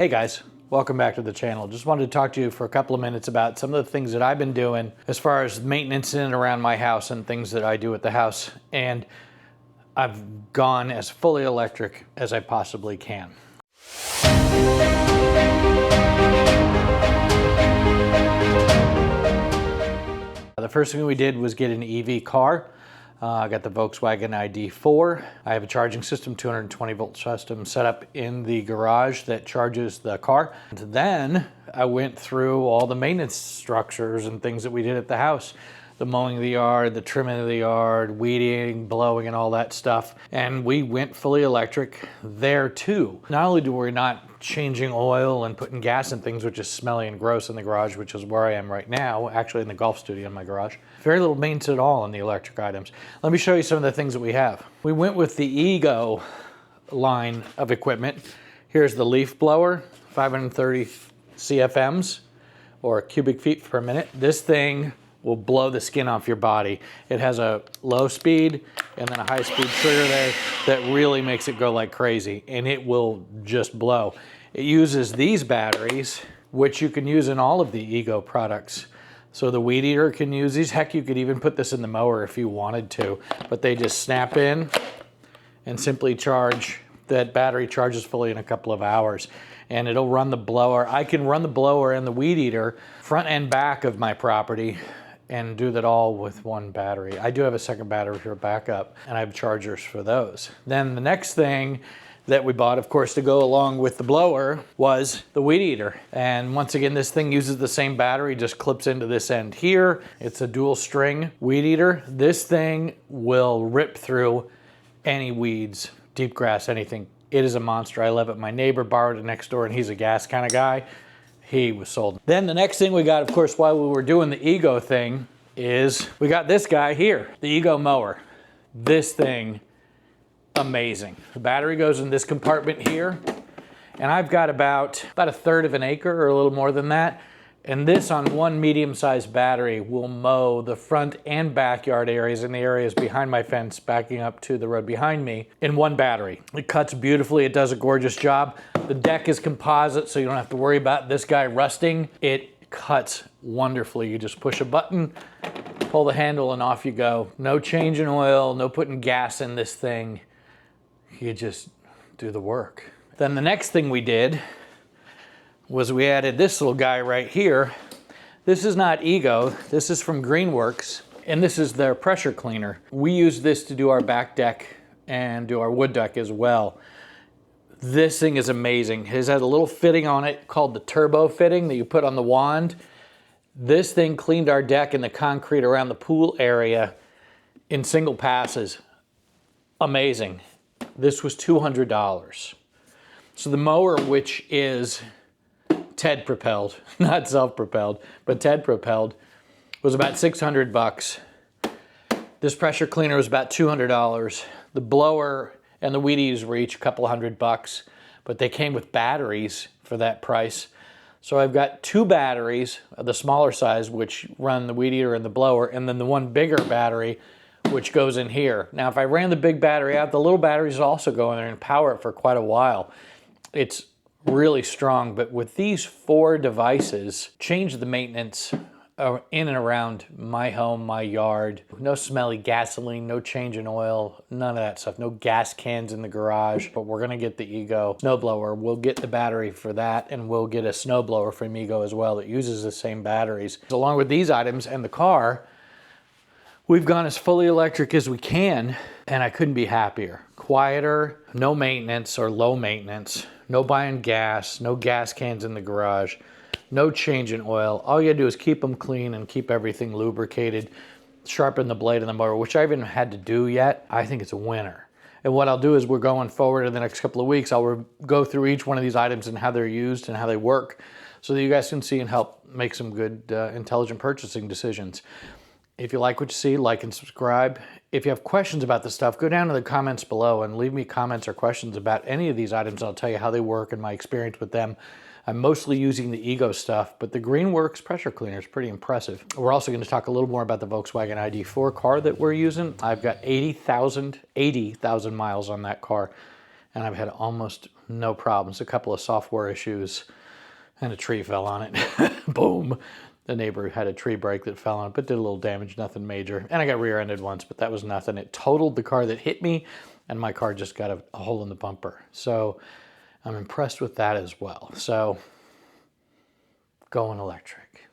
Hey guys, welcome back to the channel. Just wanted to talk to you for a couple of minutes about some of the things that I've been doing as far as maintenance in and around my house and things that I do at the house. And I've gone as fully electric as I possibly can. The first thing we did was get an EV car. I got the VW ID.4. I have a charging system, 220 volt system set up in the garage that charges the car. And then I went through all the maintenance structures and things that we did at the house. The mowing of the yard, the trimming of the yard, weeding, blowing, and all that stuff. And we went fully electric there too. Not only do we not changing oil and putting gas in things, which is smelly and gross in the garage, which is where I am right now, actually in the golf studio in my garage. Very little maintenance at all on the electric items. Let me show you some of the things that we have. We went with the Ego line of equipment. Here's the leaf blower, 530 CFMs, or cubic feet per minute. This thing will blow the skin off your body. It has a low speed and then a high speed trigger there that really makes it go like crazy, and it will just blow. It uses these batteries, which you can use in all of the Ego products. So the weed eater can use these. Heck, you could even put this in the mower if you wanted to, but they just snap in and simply charge. That battery charges fully in a couple of hours, and it'll run the blower. I can run the blower and the weed eater front and back of my property and do that all with one battery. I do have a second battery for backup, and I have chargers for those. Then the next thing that we bought, of course, to go along with the blower was the weed eater. And once again, this thing uses the same battery, just clips into this end here. It's a dual string weed eater. This thing will rip through any weeds, deep grass, anything. It is a monster. I love it. My neighbor borrowed it next door, and he's a gas kind of guy. He was sold. Then the next thing we got, of course, while we were doing the Ego thing, is we got this guy here, the Ego mower. This thing, amazing. The battery goes in this compartment here, and I've got about a third of an acre or a little more than that. And this on one medium-sized battery will mow the front and backyard areas and the areas behind my fence backing up to the road behind me in one battery. It cuts beautifully. It does a gorgeous job. The deck is composite, so you don't have to worry about this guy rusting. It cuts wonderfully. You just push a button, pull the handle, and off you go. No change in oil, no putting gas in this thing. You just do the work. Then the next thing we did was we added this little guy right here. This is not Ego, this is from Greenworks, and this is their pressure cleaner. We use this to do our back deck and do our wood deck as well. This thing is amazing. It has a little fitting on it called the turbo fitting that you put on the wand. This thing cleaned our deck and the concrete around the pool area in single passes. Amazing. This was $200. So the mower, which is TED propelled, not self-propelled, but TED propelled, was about 600 bucks. This pressure cleaner was about $200. The blower and the weed eaters were each a couple $100, but they came with batteries for that price. So I've got two batteries, the smaller size, which run the weed eater and the blower, and then the one bigger battery, which goes in here. Now, if I ran the big battery out, the little batteries also go in there and power it for quite a while. It's really strong, but with these four devices, change the maintenance in and around my home, my yard. No smelly gasoline, no change in oil, none of that stuff. No gas cans in the garage, but we're gonna get the Ego snowblower. We'll get the battery for that, and we'll get a snowblower from Ego as well that uses the same batteries. Along with these items and the car, we've gone as fully electric as we can, and I couldn't be happier. Quieter, no maintenance or low maintenance, no buying gas, no gas cans in the garage, no change in oil. All you gotta do is keep them clean and keep everything lubricated, sharpen the blade of the motor, which I haven't had to do yet. I think it's a winner. And what I'll do is we're going forward in the next couple of weeks, I'll go through each one of these items and how they're used and how they work so that you guys can see and help make some good, intelligent purchasing decisions. If you like what you see, like and subscribe. If you have questions about this stuff, go down to the comments below and leave me comments or questions about any of these items. I'll tell you how they work and my experience with them. I'm mostly using the Ego stuff, but the Greenworks pressure cleaner is pretty impressive. We're also going to talk a little more about the Volkswagen ID.4 car that we're using. I've got 80,000 miles on that car. and I've had almost no problems. A couple of software issues, and a tree fell on it. Boom. The neighbor had a tree break that fell on it, but did a little damage, nothing major. And I got rear-ended once, but that was nothing. It totaled the car that hit me, and my car just got a hole in the bumper. So I'm impressed with that as well. So going electric.